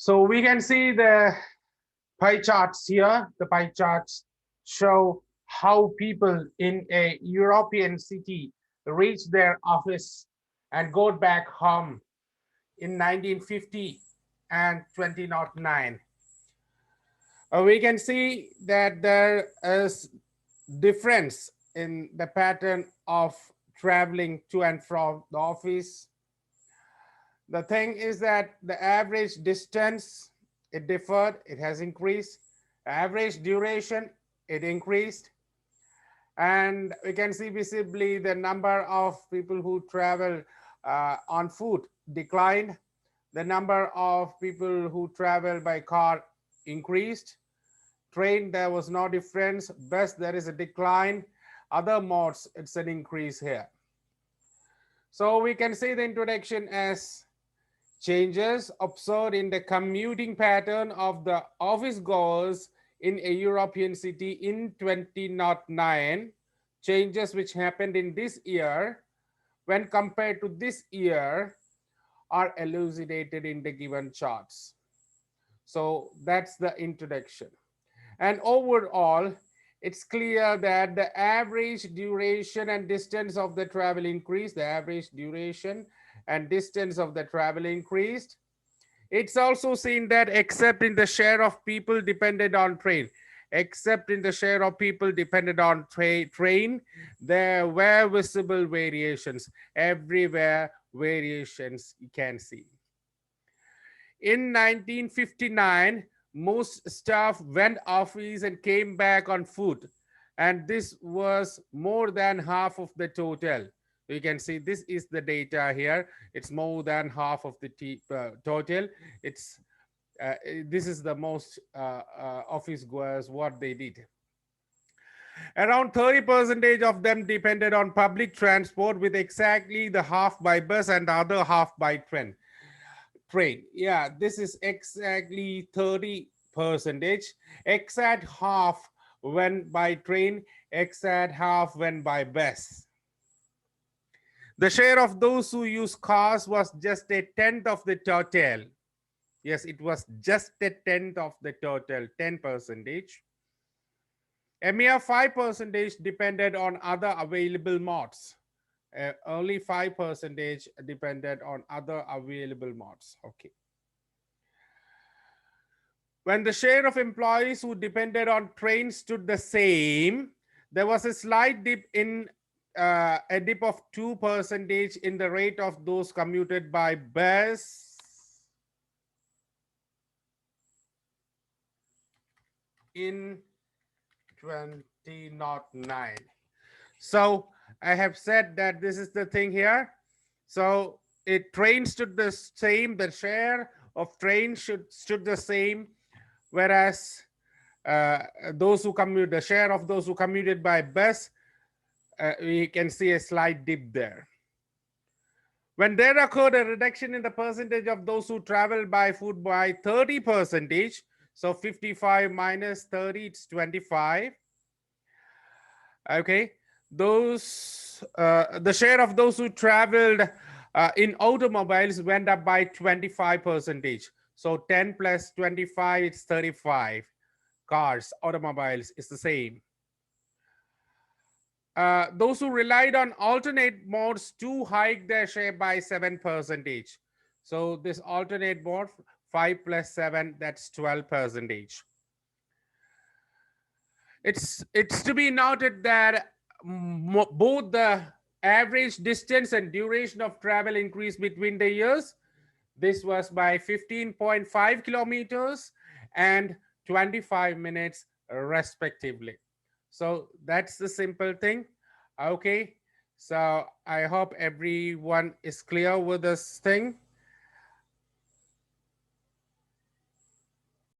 So we can see the pie charts here. The pie charts show how people in a European city reach their office and go back home in 1950 and 2009. We can see that there is difference in the pattern of traveling to and from the office. The thing is that the average distance, it differed, it has increased. Average duration, it increased. And we can see visibly the number of people who travel on foot declined. The number of people who travel by car increased. Train, there was no difference. Bus, there is a decline. Other modes, it's an increase here. So we can see the introduction as changes observed in the commuting pattern of the office goers in a European city in 2009. Changes which happened in this year when compared to this year are elucidated in the given charts. So that's the introduction. And overall, it's clear that the average duration and distance of the travel increased. The average duration and distance of the travel increased. It's also seen that except in the share of people dependent on train, except in the share of people dependent on train, there were visible variations. Everywhere variations you can see. In 1959, most staff went office and came back on foot, and this was more than half of the total. You can see this is the data here. It's more than half of the total. It's this is the most office goers what they did. Around 30% of them depended on public transport, with exactly the half by bus and the other half by train. Yeah, this is exactly 30%. Exact half went by train, exact half went by bus. The share of those who use cars was just a tenth of the total. Yes, it was just a tenth of the total, 10%. A mere 5% depended on other available modes. Only 5% depended on other available modes. Okay. When the share of employees who depended on trains stood the same, there was a slight dip in a dip of 2% in the rate of those commuted by bus in 2009. So I have said that this is the thing here. So train stood the same, the share of train stood the same, whereas those who commute, the share of those who commuted by bus, we can see a slight dip there. When there occurred a reduction in the percentage of those who travel by foot by 30%, so 55 minus 30, it's 25. Okay, those the share of those who traveled in automobiles went up by 25%. So 10 plus 25, it's 35. Cars, automobiles is the same. Those who relied on alternate modes to hike their share by 7%. So this alternate mode, 5 plus 7, that's 12%. It's to be noted that both the average distance and duration of travel increased between the years. This was by 15.5 kilometers and 25 minutes respectively. So that's the simple thing. Okay, so I hope everyone is clear with this thing.